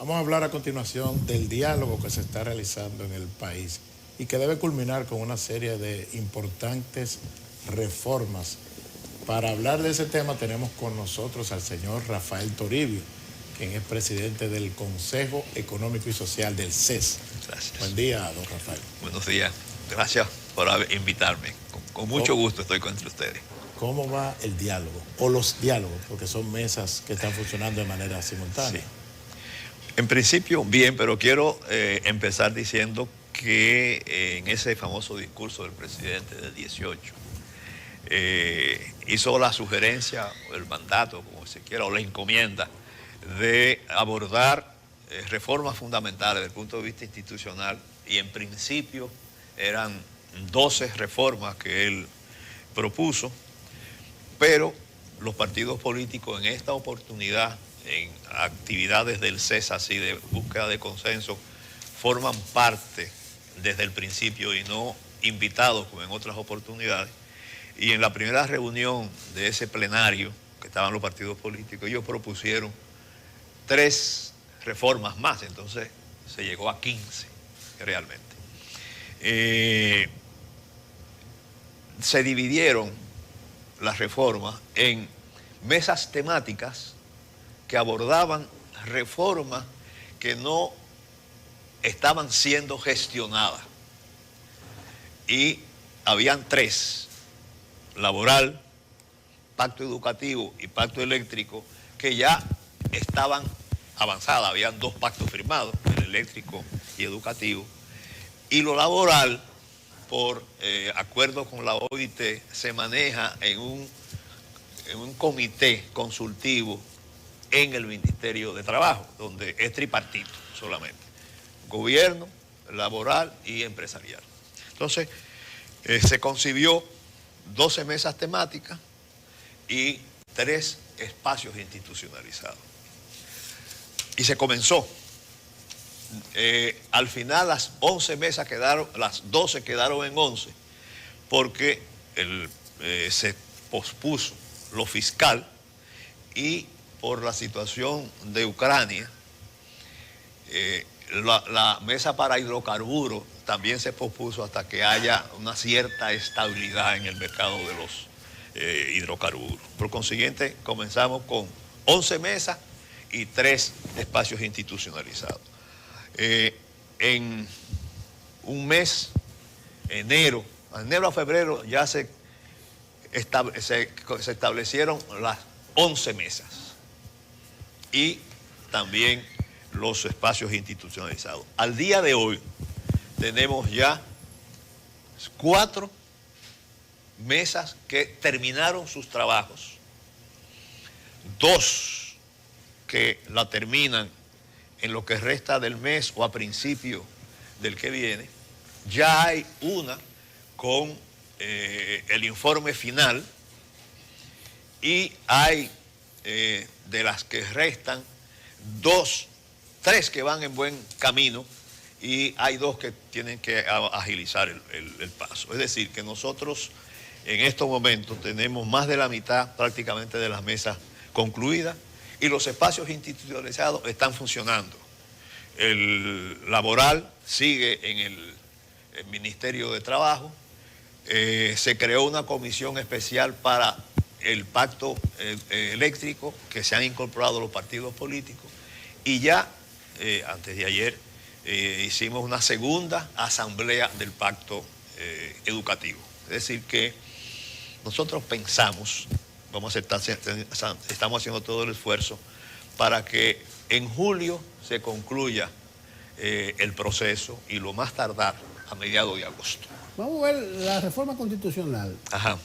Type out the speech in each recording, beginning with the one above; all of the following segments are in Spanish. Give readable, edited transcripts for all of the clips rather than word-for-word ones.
Vamos a hablar a continuación del diálogo que se está realizando en el país y que debe culminar con una serie de importantes reformas. Para hablar de ese tema tenemos con nosotros al señor Rafael Toribio, quien es presidente del Consejo Económico y Social del CES. Gracias. Buen día, don Rafael. Buenos días. Gracias por invitarme. Con mucho gusto estoy entre ustedes. ¿Cómo va el diálogo? O los diálogos, porque son mesas que están funcionando de manera simultánea. Sí. En principio, bien, pero quiero empezar diciendo que en ese famoso discurso del presidente del 18, hizo la sugerencia, o el mandato, como se quiera, o la encomienda, de abordar reformas fundamentales desde el punto de vista institucional, y en principio eran 12 reformas que él propuso, pero los partidos políticos en esta oportunidad, en actividades del CES, así de búsqueda de consenso, forman parte desde el principio y no invitados como en otras oportunidades. Y en la primera reunión de ese plenario, que estaban los partidos políticos, ellos propusieron 3 reformas más, entonces se llegó a 15 realmente. Se dividieron las reformas en mesas temáticas que abordaban reformas que no estaban siendo gestionadas. Y habían 3, laboral, pacto educativo y pacto eléctrico, que ya estaban avanzadas. Habían 2 pactos firmados, el eléctrico y educativo. Y lo laboral, por acuerdo con la OIT, se maneja en un comité consultivo en el Ministerio de Trabajo, donde es tripartito solamente, gobierno, laboral y empresarial. Entonces, se concibió 12 mesas temáticas y 3 espacios institucionalizados. Y se comenzó. Al final las 11 mesas quedaron, las 12 quedaron en 11, porque se pospuso lo fiscal y por la situación de Ucrania, la mesa para hidrocarburos también se pospuso hasta que haya una cierta estabilidad en el mercado de los hidrocarburos. Por consiguiente, comenzamos con 11 mesas y 3 espacios institucionalizados. En un mes, enero a febrero, ya se establecieron las 11 mesas y también los espacios institucionalizados. Al día de hoy tenemos ya 4 mesas que terminaron sus trabajos, 2 que la terminan en lo que resta del mes o a principio del que viene. Ya hay una con el informe final y hay de las que restan 3 que van en buen camino y hay 2 que tienen que agilizar el paso. Es decir, que nosotros en estos momentos tenemos más de la mitad prácticamente de las mesas concluidas y los espacios institucionalizados están funcionando. El laboral sigue en el Ministerio de Trabajo. Se creó una comisión especial para el pacto eléctrico, que se han incorporado los partidos políticos, y ya antes de ayer hicimos una segunda asamblea del pacto educativo. Es decir que nosotros pensamos, estamos haciendo todo el esfuerzo para que en julio se concluya el proceso y lo más tardar a mediados de agosto. Vamos a ver la reforma constitucional. Ajá.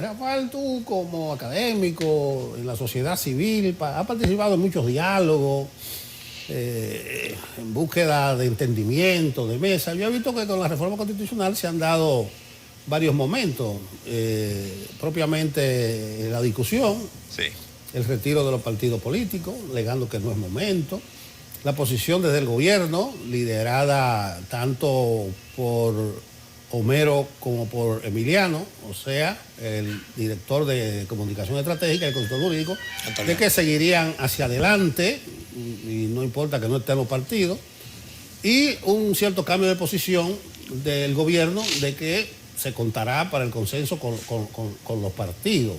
Rafael, tú como académico en la sociedad civil, has participado en muchos diálogos, en búsqueda de entendimiento, de mesa. Yo he visto que con la reforma constitucional se han dado varios momentos, propiamente la discusión, sí, el retiro de los partidos políticos, alegando que no es momento, la posición desde el gobierno, liderada tanto por Homero como por Emiliano, o sea, el director de comunicación estratégica y el consultor jurídico, de que seguirían hacia adelante y no importa que no estén los partidos, y un cierto cambio de posición del gobierno de que se contará para el consenso con los partidos.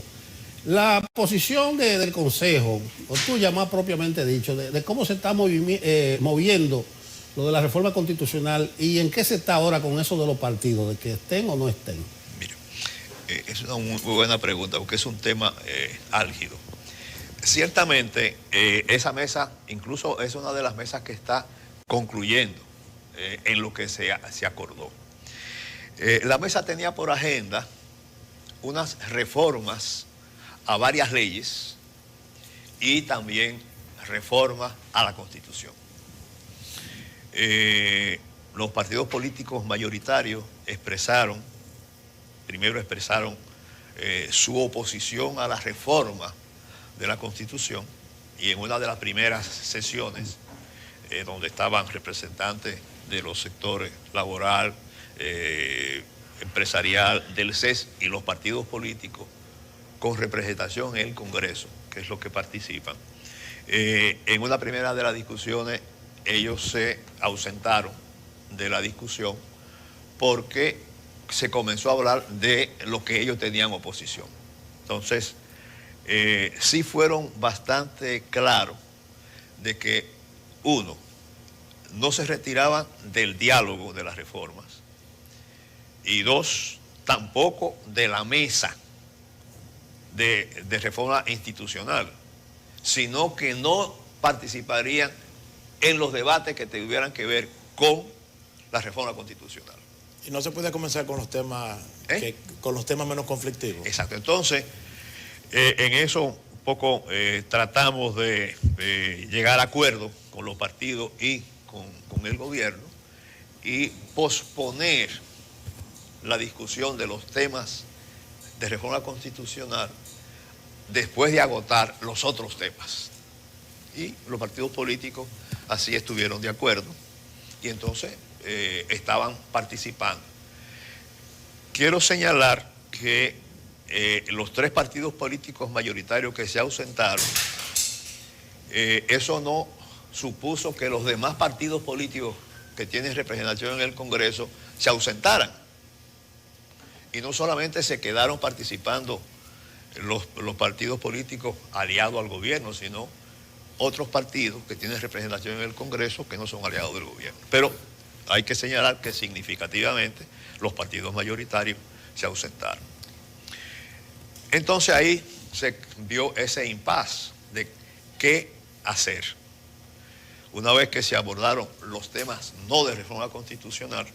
La posición del Consejo, o tuya más propiamente dicho, de cómo se está moviendo lo de la reforma constitucional y en qué se está ahora con eso de los partidos, de que estén o no estén. Mire, es una muy buena pregunta porque es un tema álgido. Ciertamente, esa mesa incluso es una de las mesas que está concluyendo en lo que se acordó. La mesa tenía por agenda unas reformas a varias leyes y también reformas a la Constitución. Los partidos políticos mayoritarios primero expresaron su oposición a la reforma de la Constitución, y en una de las primeras sesiones donde estaban representantes de los sectores laboral, empresarial, del CES y los partidos políticos con representación en el Congreso, que es lo que participan. En una primera de las discusiones ellos se ausentaron de la discusión porque se comenzó a hablar de lo que ellos tenían oposición. Entonces, sí fueron bastante claros de que, uno, no se retiraban del diálogo de las reformas, y dos, tampoco de la mesa de reforma institucional, sino que no participarían en los debates que tuvieran que ver con la reforma constitucional. Y no se puede comenzar con los temas, con los temas menos conflictivos. Exacto. Entonces, en eso un poco tratamos de llegar a acuerdo con los partidos y con el gobierno y posponer la discusión de los temas de reforma constitucional después de agotar los otros temas. Y los partidos políticos así estuvieron de acuerdo y entonces estaban participando. Quiero señalar que los tres partidos políticos mayoritarios que se ausentaron, eso no supuso que los demás partidos políticos que tienen representación en el Congreso se ausentaran. Y no solamente se quedaron participando los partidos políticos aliados al gobierno, sino otros partidos que tienen representación en el Congreso que no son aliados del gobierno. Pero hay que señalar que significativamente los partidos mayoritarios se ausentaron. Entonces ahí se vio ese impasse de qué hacer. Una vez que se abordaron los temas no de reforma constitucional,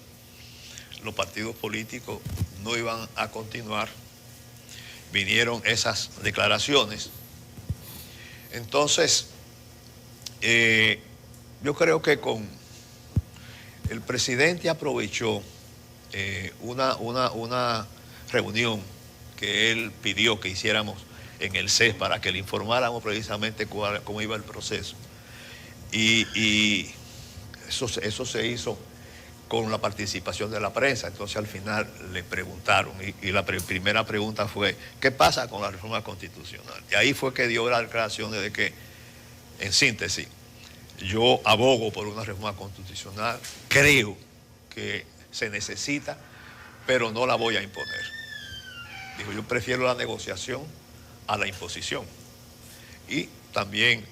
los partidos políticos no iban a continuar. Vinieron esas declaraciones. Entonces, yo creo que el presidente aprovechó una reunión que él pidió que hiciéramos en el CES para que le informáramos precisamente cómo iba el proceso. Y eso se hizo con la participación de la prensa. Entonces al final le preguntaron y la primera pregunta fue ¿qué pasa con la reforma constitucional? Y ahí fue que dio las declaraciones de que, en síntesis, yo abogo por una reforma constitucional, creo que se necesita, pero no la voy a imponer. Dijo, yo prefiero la negociación a la imposición. Y también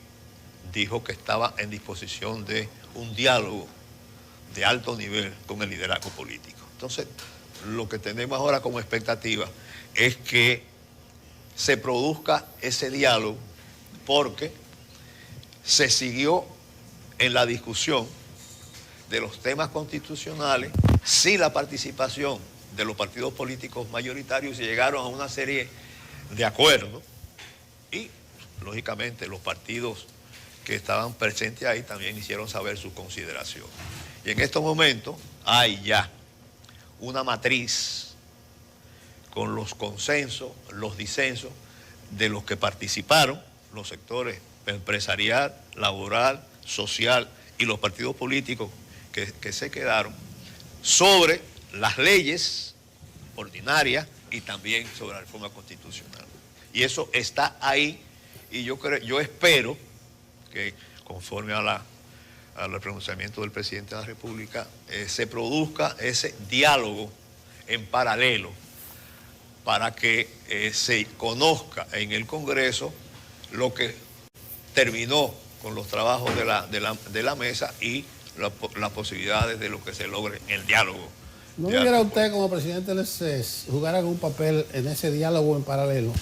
dijo que estaba en disposición de un diálogo de alto nivel con el liderazgo político. Entonces, lo que tenemos ahora como expectativa es que se produzca ese diálogo porque se siguió en la discusión de los temas constitucionales sin la participación de los partidos políticos mayoritarios y llegaron a una serie de acuerdos y, lógicamente, los partidos que estaban presentes ahí también hicieron saber su consideración. Y en estos momentos hay ya una matriz con los consensos, los disensos de los que participaron, los sectores empresarial, laboral, social y los partidos políticos que se quedaron, sobre las leyes ordinarias y también sobre la reforma constitucional. Y eso está ahí y yo espero que conforme al pronunciamiento del presidente de la República, se produzca ese diálogo en paralelo para que se conozca en el Congreso lo que terminó con los trabajos de la mesa y las posibilidades de lo que se logre en el diálogo. ¿No debiera usted, como presidente del CES, jugar algún papel en ese diálogo en paralelo?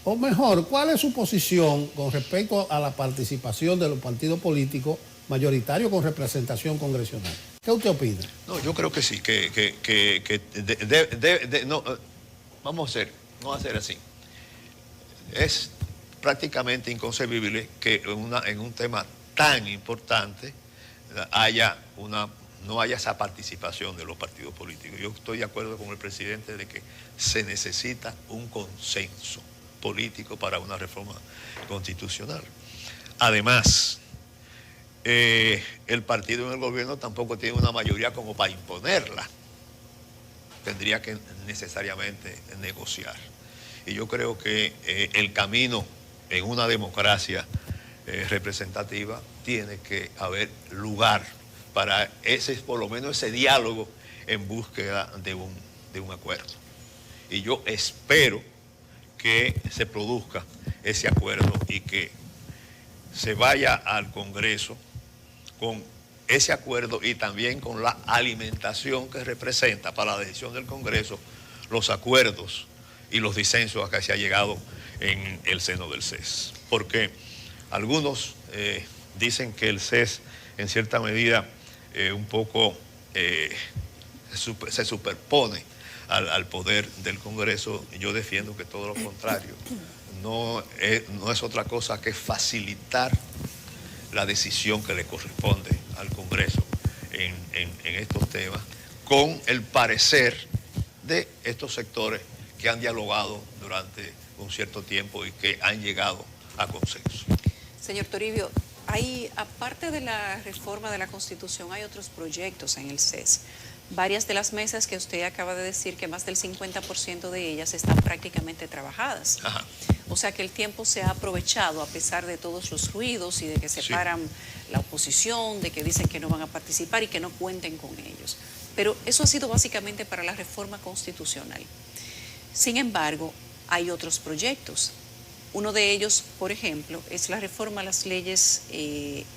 O mejor, ¿cuál es su posición con respecto a la participación de los partidos políticos mayoritarios con representación congresional? ¿Qué usted opina? No, yo creo que sí, no, vamos a hacer así. Es prácticamente inconcebible que en un tema tan importante no haya esa participación de los partidos políticos. Yo estoy de acuerdo con el presidente de que se necesita un consenso político para una reforma constitucional. Además, el partido en el gobierno tampoco tiene una mayoría como para imponerla. Tendría que necesariamente negociar. Y yo creo que el camino en una democracia representativa tiene que haber lugar para por lo menos ese diálogo en búsqueda de un acuerdo. Y yo espero que se produzca ese acuerdo y que se vaya al Congreso con ese acuerdo y también con la alimentación que representa para la decisión del Congreso los acuerdos y los disensos a que se ha llegado en el seno del CES. Porque algunos dicen que el CES en cierta medida un poco se superpone al poder del Congreso. Yo defiendo que todo lo contrario. No es otra cosa que facilitar la decisión que le corresponde al Congreso en estos temas, con el parecer de estos sectores que han dialogado durante un cierto tiempo y que han llegado a consenso. Señor Toribio, aparte de la reforma de la Constitución, hay otros proyectos en el CES. Varias de las mesas que usted acaba de decir que más del 50% de ellas están prácticamente trabajadas. Ajá. O sea que el tiempo se ha aprovechado a pesar de todos los ruidos y de que separan la oposición, de que dicen que no van a participar y que no cuenten con ellos. Pero eso ha sido básicamente para la reforma constitucional. Sin embargo, hay otros proyectos. Uno de ellos, por ejemplo, es la reforma a las leyes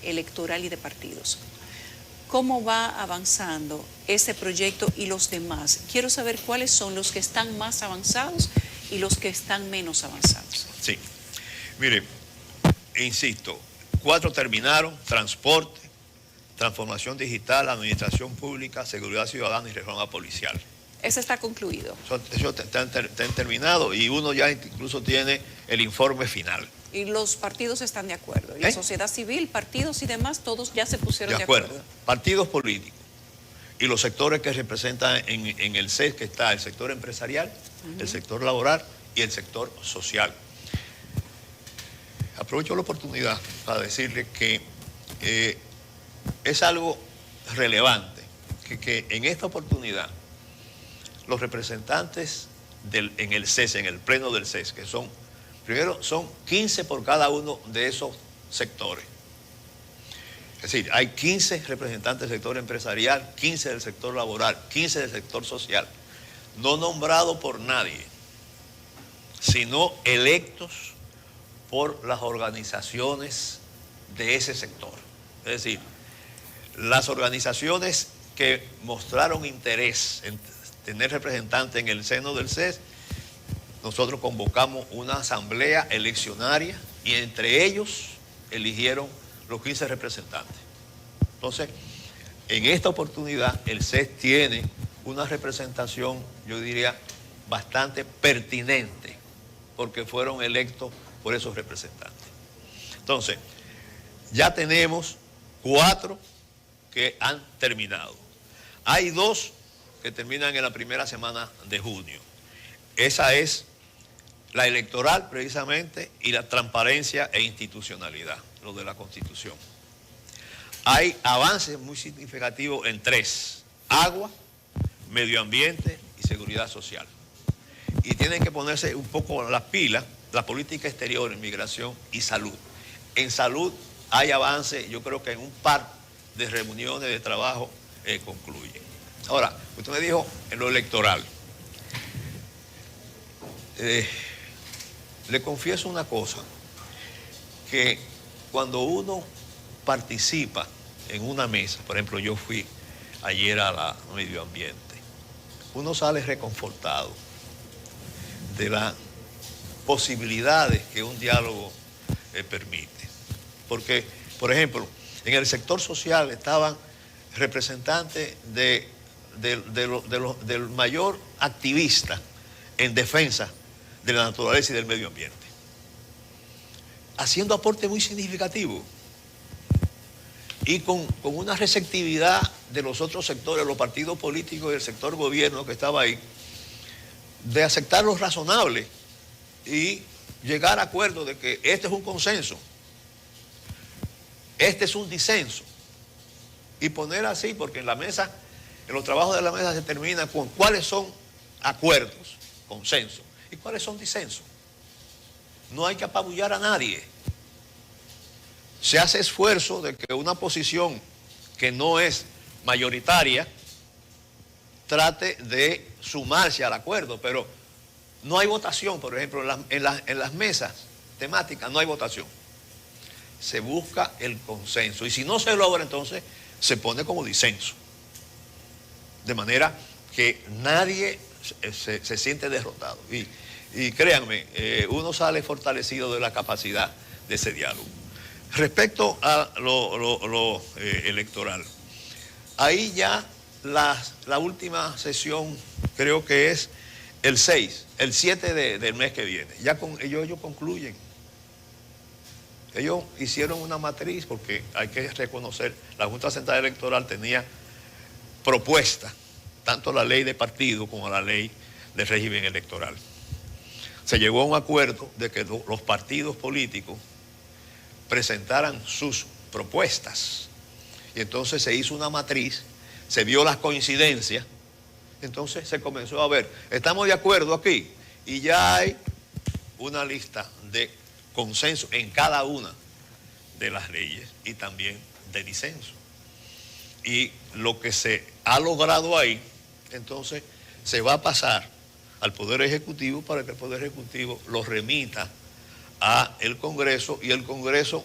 electoral y de partidos. ¿Cómo va avanzando ese proyecto y los demás? Quiero saber cuáles son los que están más avanzados y los que están menos avanzados. Sí. Mire, insisto, 4 terminaron: transporte, transformación digital, administración pública, seguridad ciudadana y reforma policial. Ese está concluido. Eso están terminados y uno ya incluso tiene el informe final. Y los partidos están de acuerdo. Y la sociedad civil, partidos y demás, todos ya se pusieron de acuerdo. Partidos políticos y los sectores que representan en el CES, que está el sector empresarial, el sector laboral y el sector social. Aprovecho la oportunidad para decirle que es algo relevante, que en esta oportunidad los representantes en el CES, en el pleno del CES, que son 15 por cada uno de esos sectores. Es decir, hay 15 representantes del sector empresarial, 15 del sector laboral, 15 del sector social, no nombrados por nadie, sino electos por las organizaciones de ese sector. Es decir, las organizaciones que mostraron interés en tener representantes en el seno del CES, nosotros convocamos una asamblea eleccionaria y entre ellos eligieron los 15 representantes. Entonces, en esta oportunidad el CES tiene una representación, yo diría, bastante pertinente, porque fueron electos por esos representantes. Entonces, ya tenemos 4 que han terminado. Hay 2 que terminan en la primera semana de junio. Esa es la electoral, precisamente, y la transparencia e institucionalidad, lo de la Constitución. Hay avances muy significativos en 3: agua, medio ambiente y seguridad social. Y tienen que ponerse un poco las pilas, la política exterior, inmigración y salud. En salud hay avance, yo creo que en un par de reuniones de trabajo concluye. Ahora, usted me dijo en lo electoral. Le confieso una cosa, que cuando uno participa en una mesa, por ejemplo, yo fui ayer a la medio ambiente, uno sale reconfortado de las posibilidades que un diálogo permite. Porque, por ejemplo, en el sector social estaban representantes del mayor activista en defensa de la naturaleza y del medio ambiente, haciendo aporte muy significativo y con una receptividad de los otros sectores, los partidos políticos y el sector gobierno que estaba ahí, de aceptar lo razonable y llegar a acuerdo de que este es un consenso, este es un disenso, y poner así, porque en la mesa, en los trabajos de la mesa se termina con cuáles son acuerdos, consensos, y cuáles son disensos. No hay que apabullar a nadie. Se hace esfuerzo de que una posición que no es mayoritaria trate de sumarse al acuerdo, pero no hay votación. Por ejemplo, en las mesas temáticas no hay votación. Se busca el consenso, y si no se logra, entonces se pone como disenso, de manera que nadie se siente derrotado. Y créanme, uno sale fortalecido de la capacidad de ese diálogo. Respecto a lo electoral, ahí ya la última sesión creo que es el 7 del mes que viene. Ya ellos concluyen. Ellos hicieron una matriz, porque hay que reconocer, la Junta Central Electoral tenía propuesta, tanto la ley de partido como la ley de régimen electoral. Se llegó a un acuerdo de que los partidos políticos presentaran sus propuestas. Y entonces se hizo una matriz, se vio las coincidencias, entonces se comenzó a ver, estamos de acuerdo aquí, y ya hay una lista de consenso en cada una de las leyes y también de disenso. Y lo que se ha logrado ahí, entonces se va a pasar al Poder Ejecutivo para que el Poder Ejecutivo lo remita al Congreso y el Congreso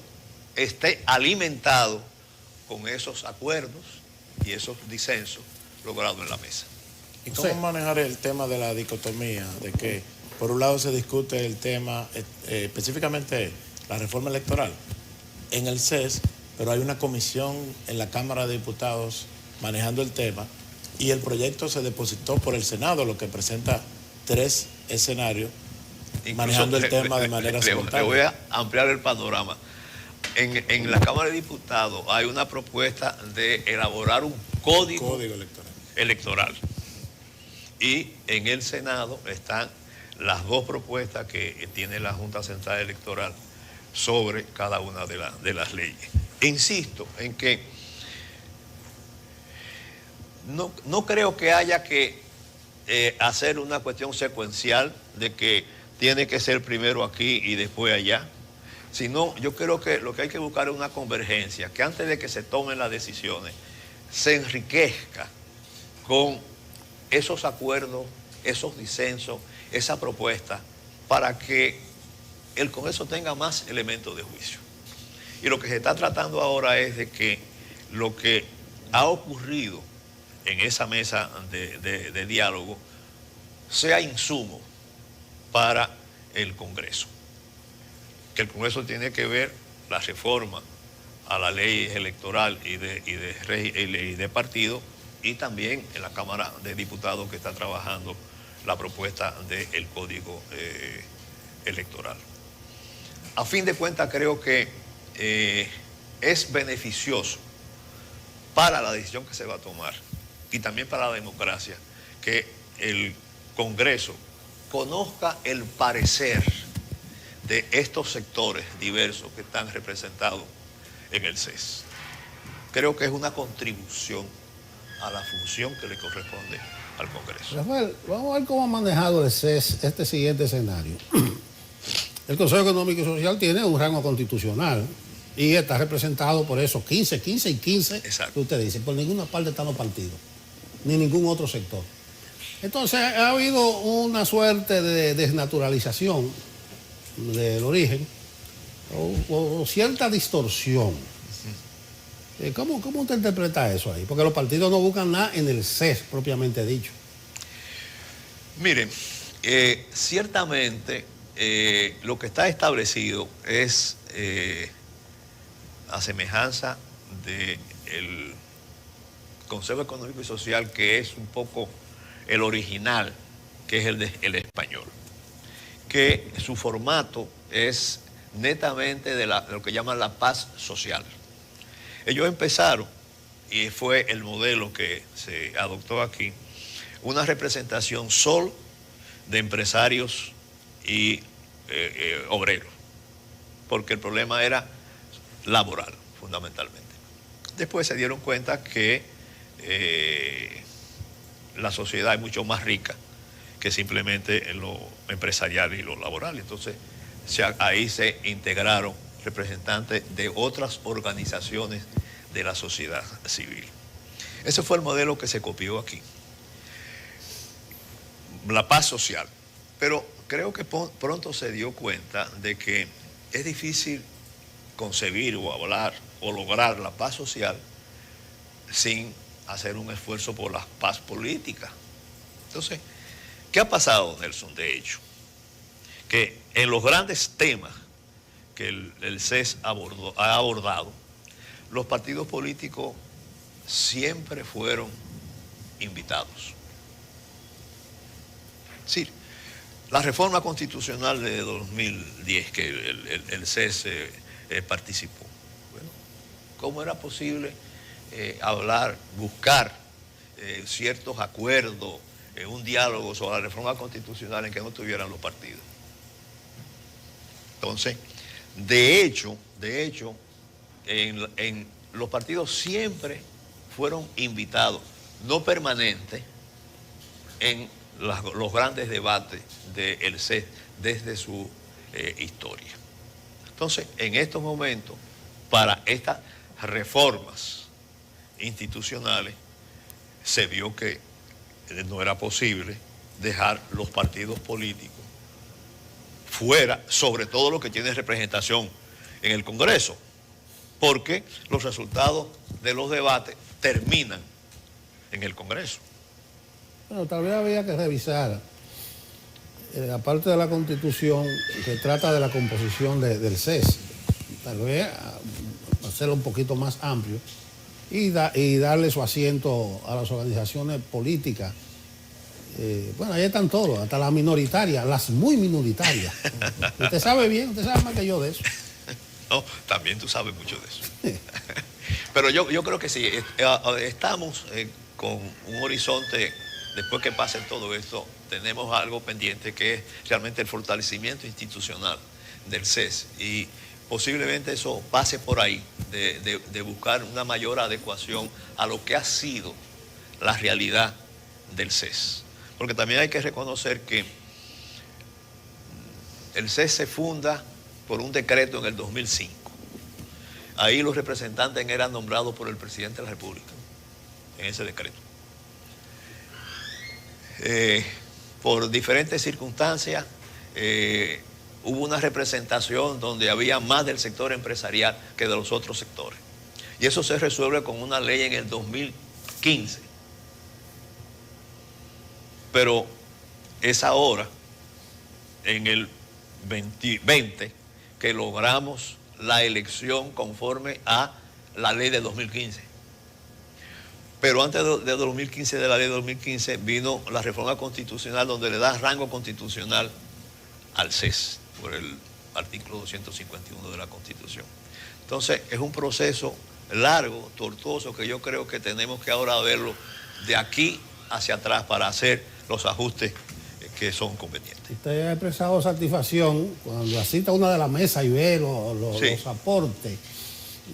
esté alimentado con esos acuerdos y esos disensos logrados en la mesa. ¿Y cómo manejar el tema de la dicotomía? De que por un lado se discute el tema, específicamente la reforma electoral, en el CES, pero hay una comisión en la Cámara de Diputados manejando el tema, y el proyecto se depositó por el Senado, lo que presenta 3 escenarios, incluso manejando el tema de manera simultánea. Le voy a ampliar el panorama. En la Cámara de Diputados hay una propuesta de elaborar un código electoral. Y en el Senado están las 2 propuestas que tiene la Junta Central Electoral sobre cada una de las leyes. Insisto en que no creo que haya que hacer una cuestión secuencial de que tiene que ser primero aquí y después allá, sino yo creo que lo que hay que buscar es una convergencia, que antes de que se tomen las decisiones se enriquezca con esos acuerdos, esos disensos, esa propuesta, para que el Congreso tenga más elementos de juicio. Y lo que se está tratando ahora es de que lo que ha ocurrido en esa mesa de diálogo sea insumo para el Congreso. Que el Congreso tiene que ver la reforma a la ley electoral y de partido, y también en la Cámara de Diputados que está trabajando la propuesta del Código Electoral. A fin de cuentas, creo que es beneficioso para la decisión que se va a tomar y también para la democracia que el Congreso conozca el parecer de estos sectores diversos que están representados en el CES. Creo que es una contribución a la función que le corresponde al Congreso. Rafael, vamos a ver cómo ha manejado el CES este siguiente escenario. El Consejo Económico y Social tiene un rango constitucional Y está representado por esos 15 y 15 Exacto. que usted dice. Por ninguna parte están los partidos, ni ningún otro sector. Entonces ha habido una suerte de desnaturalización del origen o cierta distorsión. ¿Cómo usted interpreta eso ahí? Porque los partidos no buscan nada en el CES propiamente dicho. Miren, ciertamente lo que está establecido es a semejanza del Consejo Económico y Social, que es un poco el original, que es el español, que su formato es netamente de lo que llaman la paz social. Ellos empezaron, y fue el modelo que se adoptó aquí, una representación solo de empresarios y obreros, porque el problema era laboral, fundamentalmente. Después se dieron cuenta que la sociedad es mucho más rica que simplemente en lo empresarial y lo laboral. Entonces, ahí se integraron representantes de otras organizaciones de la sociedad civil. Ese fue el modelo que se copió aquí. La paz social. Pero creo que pronto se dio cuenta de que es difícil concebir o hablar o lograr la paz social sin hacer un esfuerzo por la paz política. Entonces, ¿qué ha pasado, Nelson? De hecho, que en los grandes temas que el CES ha abordado, los partidos políticos siempre fueron invitados. Sí, la reforma constitucional de 2010 que el CES participó. Bueno, ¿cómo era posible hablar, buscar ciertos acuerdos, un diálogo sobre la reforma constitucional en que no tuvieran los partidos? Entonces, de hecho, en los partidos siempre fueron invitados, no permanentes, en los grandes debates del CES desde su historia. Entonces, en estos momentos, para estas reformas institucionales, se vio que no era posible dejar los partidos políticos fuera, sobre todo lo que tiene representación en el Congreso, porque los resultados de los debates terminan en el Congreso. Bueno, tal vez había que revisar, aparte de la Constitución que trata de la composición del CES, tal vez hacerlo un poquito más amplio y darle su asiento a las organizaciones políticas. Bueno, ahí están todos, hasta las minoritarias, las muy minoritarias. Usted sabe bien, usted sabe más que yo de eso. No, también tú sabes mucho de eso. Pero yo creo que sí, estamos con un horizonte, después que pase todo esto, tenemos algo pendiente que es realmente el fortalecimiento institucional del CES, y posiblemente eso pase por ahí, de buscar una mayor adecuación a lo que ha sido la realidad del CES. Porque también hay que reconocer que el CES se funda por un decreto en el 2005. Ahí los representantes eran nombrados por el presidente de la República, en ese decreto. Por diferentes circunstancias, hubo una representación donde había más del sector empresarial que de los otros sectores. Y eso se resuelve con una ley en el 2015. Pero es ahora, en el 2020, que logramos la elección conforme a la ley de 2015. Pero antes de 2015, de la ley de 2015, vino la reforma constitucional donde le da rango constitucional al CES por el artículo 251 de la Constitución. Entonces, es un proceso largo, tortuoso, que yo creo que tenemos que ahora verlo de aquí hacia atrás para hacer los ajustes que son convenientes. Usted ha expresado satisfacción cuando asista a una de las mesas y ve Sí. los aportes.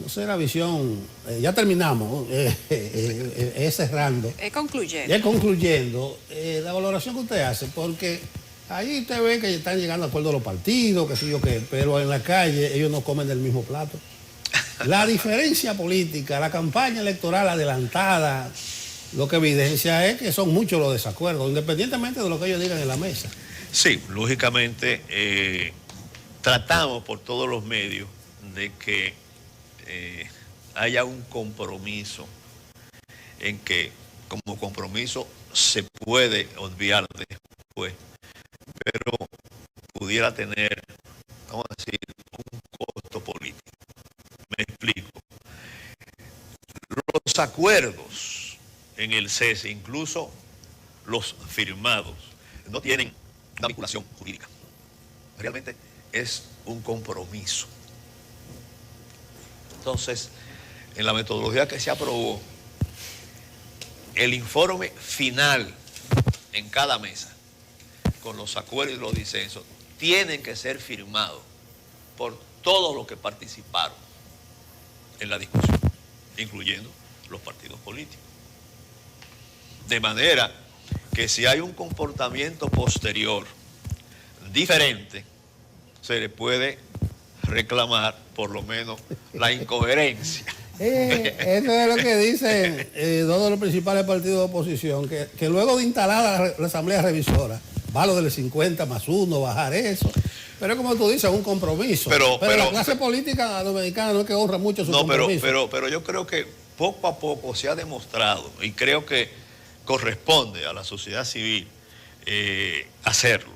No sé, la visión, ya terminamos, es cerrando. Concluyendo. Ya concluyendo, la valoración que usted hace, porque ahí usted ve que están llegando a acuerdos los partidos, que sé yo qué, pero en la calle ellos no comen del mismo plato. La diferencia política, la campaña electoral adelantada, lo que evidencia es que son muchos los desacuerdos, independientemente de lo que ellos digan en la mesa. Sí, lógicamente tratamos por todos los medios de que haya un compromiso en que como compromiso se puede obviar después, pero pudiera tener, vamos a decir, un costo político. Me explico. Los acuerdos en el cese, incluso los firmados, no tienen una vinculación jurídica. Realmente es un compromiso. Entonces, en la metodología que se aprobó, el informe final en cada mesa, con los acuerdos y los disensos, tienen que ser firmados por todos los que participaron en la discusión, incluyendo los partidos políticos. De manera que si hay un comportamiento posterior diferente, se le puede reclamar por lo menos la incoherencia. Eso es lo que dicen dos de los principales partidos de oposición, que luego de instalada la Asamblea Revisora, va lo del 50 más 1, bajar eso. Pero como tú dices, es un compromiso. Pero la clase política dominicana no es que honra mucho su compromiso. Pero yo creo que poco a poco se ha demostrado, y creo que corresponde a la sociedad civil hacerlo,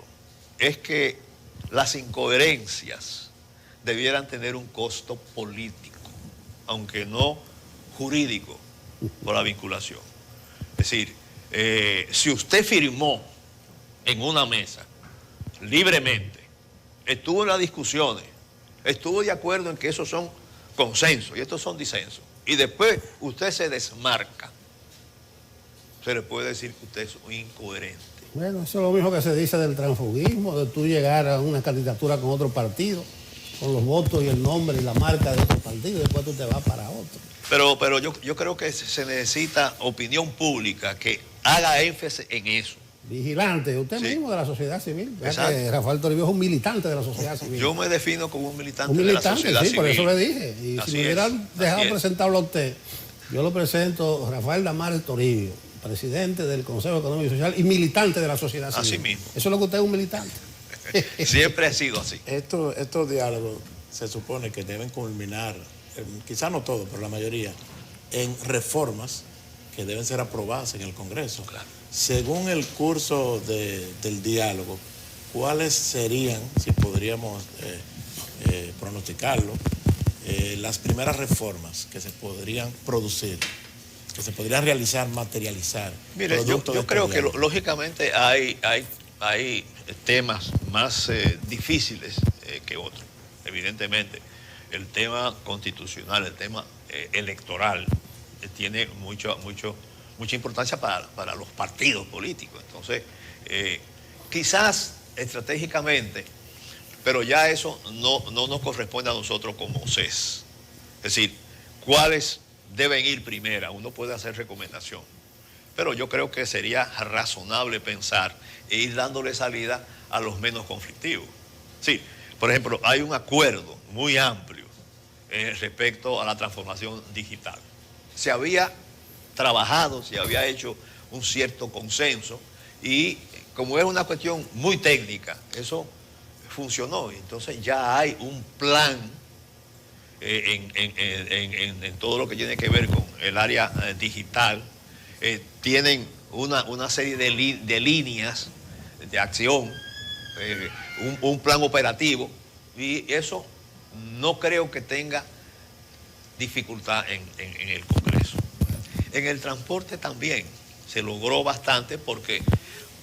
es que las incoherencias debieran tener un costo político, aunque no jurídico, por la vinculación. Es decir, si usted firmó en una mesa libremente, estuvo en las discusiones, estuvo de acuerdo en que esos son consensos y estos son disensos, y después usted se desmarca, se le puede decir que usted es un incoherente. Bueno, eso es lo mismo que se dice del transfugismo, de tú llegar a una candidatura con otro partido, con los votos y el nombre y la marca de otro partido, y después tú te vas para otro. Pero yo creo que se necesita opinión pública que haga énfasis en eso. Vigilante, usted mismo de la sociedad civil. Que Rafael Toribio es un militante de la sociedad civil. Yo me defino como un militante de la sociedad sí, civil. Por eso le dije. Y así si me hubieran dejado presentarlo a usted, yo lo presento, Rafael Damares Toribio, presidente del Consejo Económico y Social y militante de la sociedad civil. Así mismo. Eso es lo que usted es, un militante. Siempre ha sido así. Estos diálogos se supone que deben culminar, quizás no todos, pero la mayoría, en reformas que deben ser aprobadas en el Congreso. Claro. Según el curso del diálogo, ¿cuáles serían, si podríamos pronosticarlo, las primeras reformas que se podrían producir, que se podrían realizar, materializar? Mire, yo creo que lógicamente hay temas más difíciles que otros. Evidentemente, el tema constitucional, el tema electoral, tiene mucha importancia para los partidos políticos. Entonces, quizás estratégicamente, pero ya eso no nos corresponde a nosotros como CES. Es decir, cuáles deben ir primero. Uno puede hacer recomendación, pero yo creo que sería razonable pensar e ir dándole salida a los menos conflictivos. Sí, por ejemplo, hay un acuerdo muy amplio respecto a la transformación digital. Se había trabajado, se había hecho un cierto consenso y como es una cuestión muy técnica, eso funcionó. Entonces ya hay un plan en todo lo que tiene que ver con el área digital. Tienen una serie de líneas de acción, un plan operativo, y eso no creo que tenga dificultad en el Congreso. En el transporte también se logró bastante porque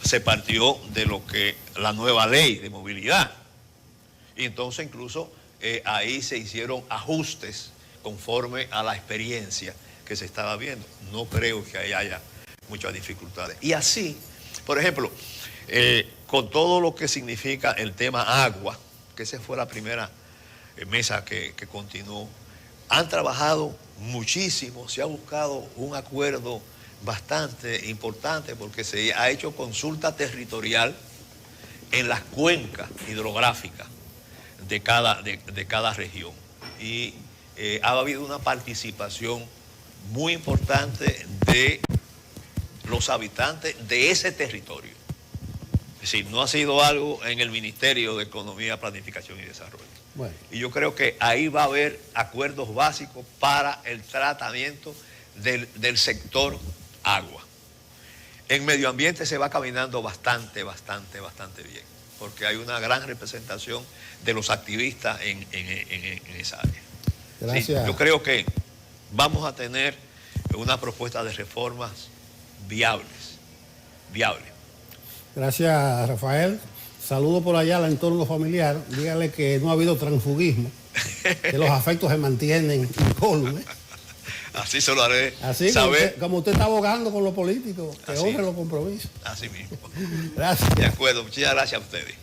se partió de lo que la nueva ley de movilidad. Y entonces incluso ahí se hicieron ajustes conforme a la experiencia que se estaba viendo. No creo que ahí haya muchas dificultades. Y así, por ejemplo, con todo lo que significa el tema agua, que esa fue la primera mesa que continuó, han trabajado muchísimo, se ha buscado un acuerdo bastante importante porque se ha hecho consulta territorial en las cuencas hidrográficas de cada región. Y ha habido una participación muy importante de los habitantes de ese territorio. Es decir, no ha sido algo en el Ministerio de Economía, Planificación y Desarrollo. Bueno. Y yo creo que ahí va a haber acuerdos básicos para el tratamiento del sector agua. En medio ambiente se va caminando bastante bien, porque hay una gran representación de los activistas en esa área. Gracias. Sí, yo creo que vamos a tener una propuesta de reformas viables. Gracias, Rafael. Saludo por allá al entorno familiar. Dígale que no ha habido transfugismo, que los afectos se mantienen incólumes. Así se lo haré Así saber. como usted está abogando con los políticos, que Así honre es. los compromisos. Así mismo. Gracias. De acuerdo, muchas gracias a ustedes.